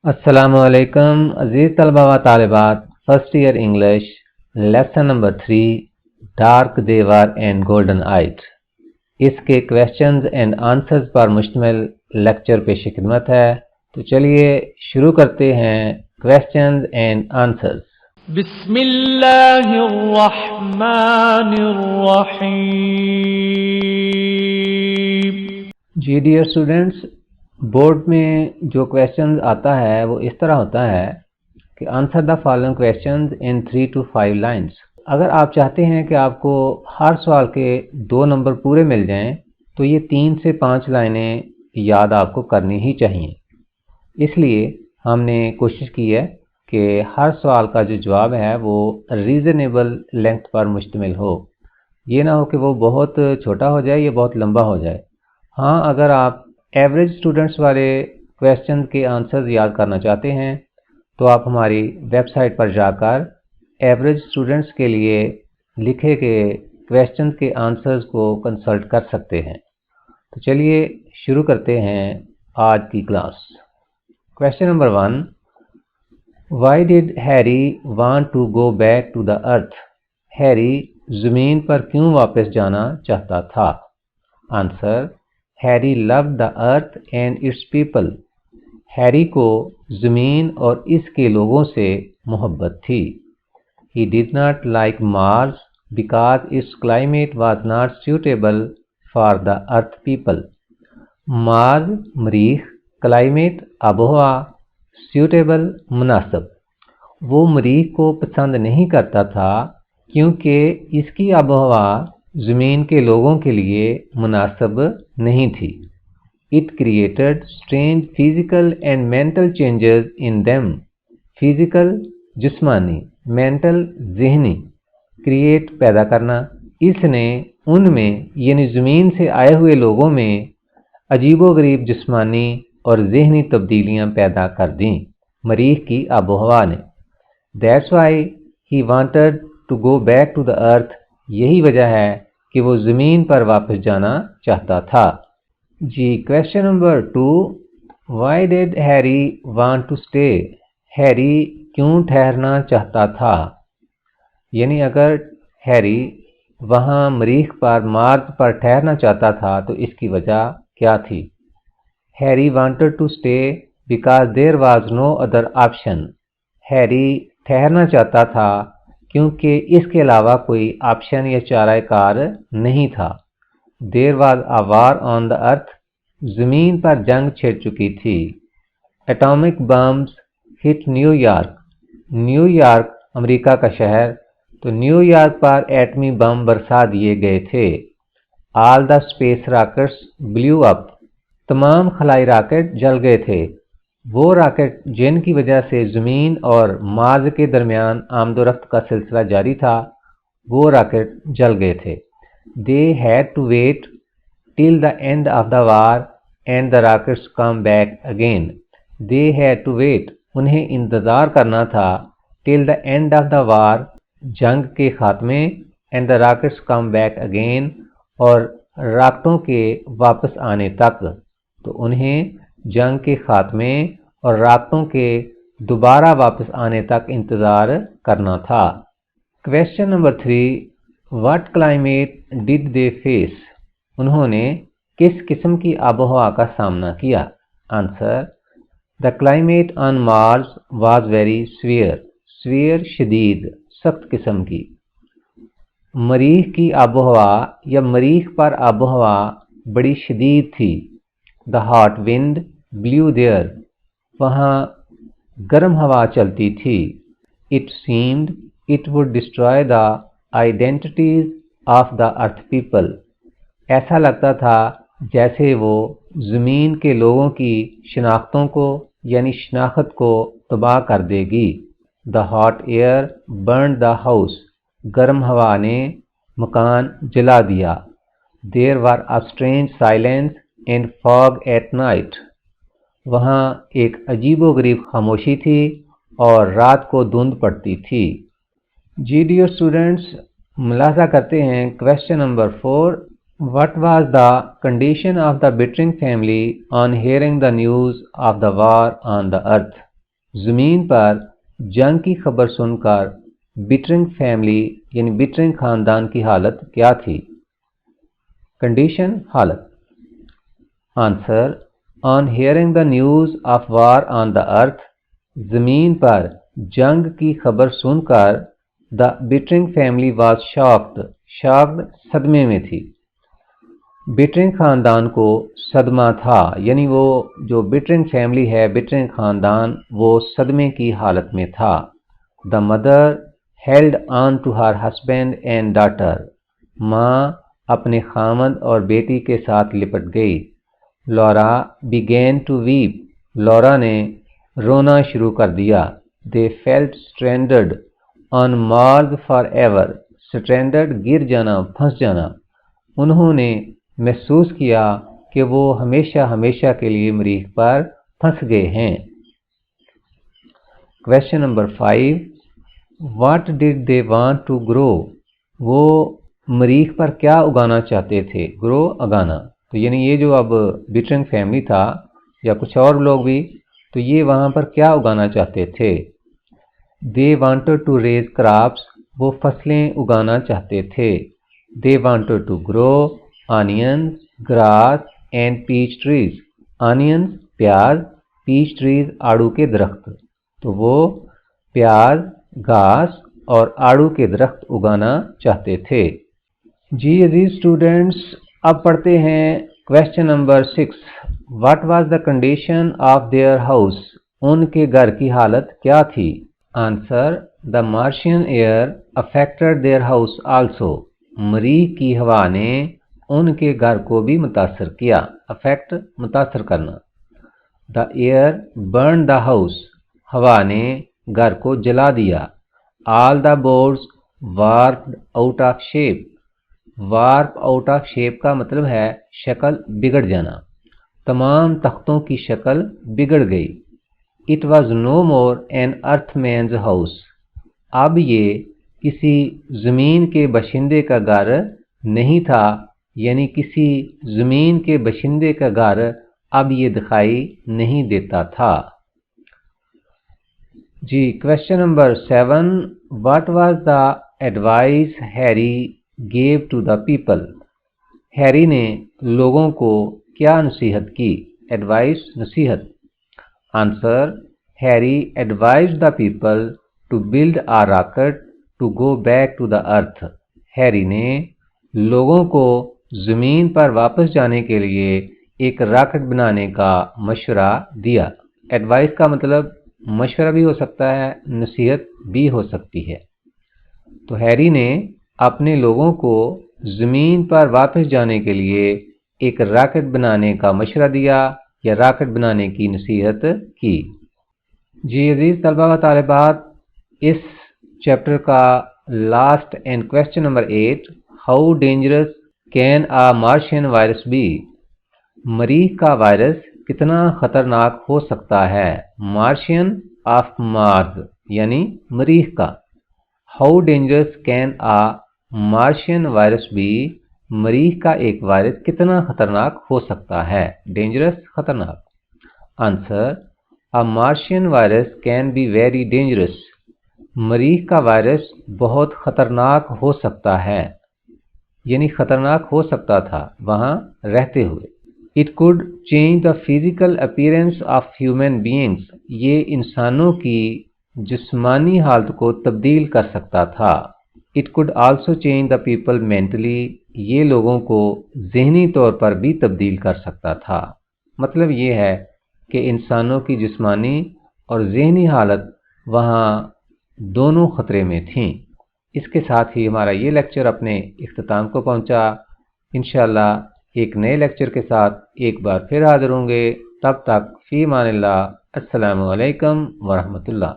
السلام علیکم عزیز طلبہ و طالبات. First year English lesson number 3 dark they were and golden eyed. اس کے کویشچنز اینڈ آنسرز پر مشتمل لیکچر پیش خدمت ہے. تو چلیے شروع کرتے ہیں کویشچنز اینڈ آنسرز. بسم اللہ الرحمن الرحیم. جی ڈیئر اسٹوڈینٹس، بورڈ میں جو کویشچنز آتا ہے وہ اس طرح ہوتا ہے کہ answer the following questions in 3 to 5 lines. اگر آپ چاہتے ہیں کہ آپ کو ہر سوال کے 2 نمبر پورے مل جائیں تو یہ 3 سے 5 لائنیں یاد آپ کو کرنی ہی چاہیے. اس لیے ہم نے کوشش کی ہے کہ ہر سوال کا جو جواب ہے وہ ریزنیبل لینتھ پر مشتمل ہو. یہ نہ ہو کہ وہ بہت چھوٹا ہو جائے یا بہت لمبا ہو جائے. ہاں، اگر آپ ایوریج اسٹوڈنٹس والے کویشچن کے آنسرز یاد کرنا چاہتے ہیں تو آپ ہماری ویب سائٹ پر جا کر ایوریج اسٹوڈنٹس کے لیے لکھے گئے کویشچن کے آنسرز کو کنسلٹ کر سکتے ہیں. تو چلیے شروع کرتے ہیں آج کی class. Question number 1. Why did Harry want to go back to the earth? Harry زمین پر کیوں واپس جانا چاہتا تھا؟ Answer: Harry loved the earth and its people. Harry کو زمین اور اس کے لوگوں سے محبت تھی. He did not like Mars because its climate was not suitable for the earth people. مارس مریخ، کلائمیٹ آب و ہوا، سیوٹیبل مناسب. وہ مریخ کو پسند نہیں کرتا تھا کیونکہ اس کی آب و ہوا زمین کے لوگوں کے لیے مناسب نہیں تھی. It created strange physical and mental changes in them. Physical جسمانی، mental ذہنی. Create پیدا کرنا. اس نے ان میں یعنی زمین سے آئے ہوئے لوگوں میں عجیب و غریب جسمانی اور ذہنی تبدیلیاں پیدا کر دیں مریخ کی آب و ہوا نے. That's why he wanted to go back to the earth. یہی وجہ ہے کہ وہ زمین پر واپس جانا چاہتا تھا. جی question number 2. Why did Harry want to stay? Harry کیوں ٹھہرنا چاہتا تھا؟ یعنی اگر ہیری وہاں مریخ پر مارس پر ٹھہرنا چاہتا تھا تو اس کی وجہ کیا تھی؟ Harry wanted to stay because there was no other option. Harry ٹھہرنا چاہتا تھا کیونکہ اس کے علاوہ کوئی آپشن یا چارہ کار نہیں تھا. There was a war on the Earth. زمین پر جنگ چھڑ چکی تھی. ایٹامک بمز ہٹ نیو یارک. نیو یارک امریکہ کا شہر، تو نیو یارک پر ایٹمی بم برسا دیے گئے تھے. آل دا اسپیس راکٹس بلیو اپ. تمام خلائی راکٹ جل گئے تھے. وہ راکٹ جن کی وجہ سے زمین اور مارس کے درمیان آمد و رفت کا سلسلہ جاری تھا، وہ راکٹ جل گئے تھے. They had to wait till the end of the war and the rockets come back again. They had to wait. انہیں انتظار کرنا تھا till the end of the war، جنگ کے خاتمے، and the rockets come back again، اور راکٹوں کے واپس آنے تک. تو انہیں جنگ کے خاتمے اور راکٹوں کے دوبارہ واپس آنے تک انتظار کرنا تھا. Question number 3. What climate did they face? انہوں نے کس قسم کی آب و ہوا کا سامنا کیا؟ Answer: the climate on Mars was very severe. Severe شدید، سخت قسم کی. مریخ کی آب و ہوا یا مریخ پر آب و ہوا بڑی شدید تھی. The hot wind blew there. وہاں گرم ہوا چلتی تھی. It seemed it would destroy the identities of the earth people. ایسا لگتا تھا جیسے وہ زمین کے لوگوں کی شناختوں کو یعنی شناخت کو تباہ کر دے گی. The hot air burned the house. گرم ہوا نے مکان جلا دیا. There were a strange silence and fog at night. وہاں ایک عجیب و غریب خاموشی تھی اور رات کو دھند پڑتی تھی. جی ڈیئر اسٹوڈنٹس، ملاحظہ کرتے ہیں question number 4. What was the condition of the Bittering family on hearing the news of the war on the earth? زمین پر جنگ کی خبر سن کر بٹرنگ فیملی یعنی بٹرنگ خاندان کی حالت کیا تھی؟ کنڈیشن حالت. Answer on hearing the news of war on the Earth, زمین پر جنگ کی خبر سن کر the Bittering family was shocked صدمے میں تھی. بٹرنگ خاندان کو صدمہ تھا، یعنی وہ جو بٹرنگ فیملی ہے، بٹرنگ خاندان، وہ صدمے کی حالت میں تھا. The mother held on to her husband and daughter, ماں اپنے خامند اور بیٹی کے ساتھ لپٹ گئی. Laura began to weep, Laura نے رونا شروع کر دیا. They felt stranded on Mars forever, stranded گر جانا، پھنس جانا. انہوں نے محسوس کیا کہ وہ ہمیشہ کے لیے مریخ پر پھنس گئے ہیں. Question number 5. What did they want to grow, وہ مریخ پر کیا اگانا چاہتے تھے؟ گرو اگانا، تو یعنی یہ جو اب بٹرنگ فیملی تھا یا کچھ اور لوگ بھی، تو یہ وہاں پر کیا اگانا چاہتے تھے؟ They wanted to raise crops, وہ فصلیں اگانا چاہتے تھے. They wanted to grow onions, grass and peach trees, onions پیاز، پیچ ٹریز آڑو کے درخت. تو وہ پیاز، گھاس اور آڑو کے درخت اگانا چاہتے تھے. جی عزیز اسٹوڈنٹس، اب پڑھتے ہیں question number 6. What was the condition of their house, ان کے گھر کی حالت کیا تھی؟ Answer the Martian air affected their house also, مریخ کی ہوا نے ان کے گھر کو بھی متاثر کیا. افیکٹ متاثر کرنا. The air burn the house, ہوا نے گھر کو جلا دیا. All the boards warped out of shape, warp out of shape کا مطلب ہے شکل بگڑ جانا. تمام تختوں کی شکل بگڑ گئی. It was no more an earth man's house, اب یہ کسی زمین کے باشندے کا گھر نہیں تھا، یعنی کسی زمین کے باشندے کا گھر اب یہ دکھائی نہیں دیتا تھا. جی question number 7. What was the advice Harry gave to the people, Harry نے لوگوں کو کیا نصیحت کی؟ ایڈوائز نصیحت. Answer Harry advised the people to build a rocket to go back to the earth, Harry نے لوگوں کو زمین پر واپس جانے کے لیے ایک راکٹ بنانے کا مشورہ دیا. ایڈوائز کا مطلب مشورہ بھی ہو سکتا ہے، نصیحت بھی ہو سکتی ہے. تو ہیری نے اپنے لوگوں کو زمین پر واپس جانے کے لیے ایک راکٹ بنانے کا مشورہ دیا یا راکٹ بنانے کی نصیحت کی. جی عزیز طلبہ و طالبات، اس چیپٹر کا last and question number 8. How dangerous can a Martian virus be, مریخ کا وائرس کتنا خطرناک ہو سکتا ہے؟ مارشین آف مارس یعنی مریخ کا. How dangerous can a Martian virus be, مریخ کا ایک وائرس کتنا خطرناک ہو سکتا ہے؟ ڈینجرس خطرناک. Answer a Martian virus can be very dangerous, مریخ کا وائرس بہت خطرناک ہو سکتا ہے، یعنی خطرناک ہو سکتا تھا وہاں رہتے ہوئے. It could change the physical appearance of human beings, یہ انسانوں کی جسمانی حالت کو تبدیل کر سکتا تھا. It could also change the people mentally, یہ لوگوں کو ذہنی طور پر بھی تبدیل کر سکتا تھا. مطلب یہ ہے کہ انسانوں کی جسمانی اور ذہنی حالت وہاں دونوں خطرے میں تھیں. اس کے ساتھ ہی ہمارا یہ لیکچر اپنے اختتام کو پہنچا. انشاءاللہ ایک نئے لیکچر کے ساتھ ایک بار پھر حاضر ہوں گے. تب تک فی امان اللہ. السلام علیکم ورحمۃ اللہ.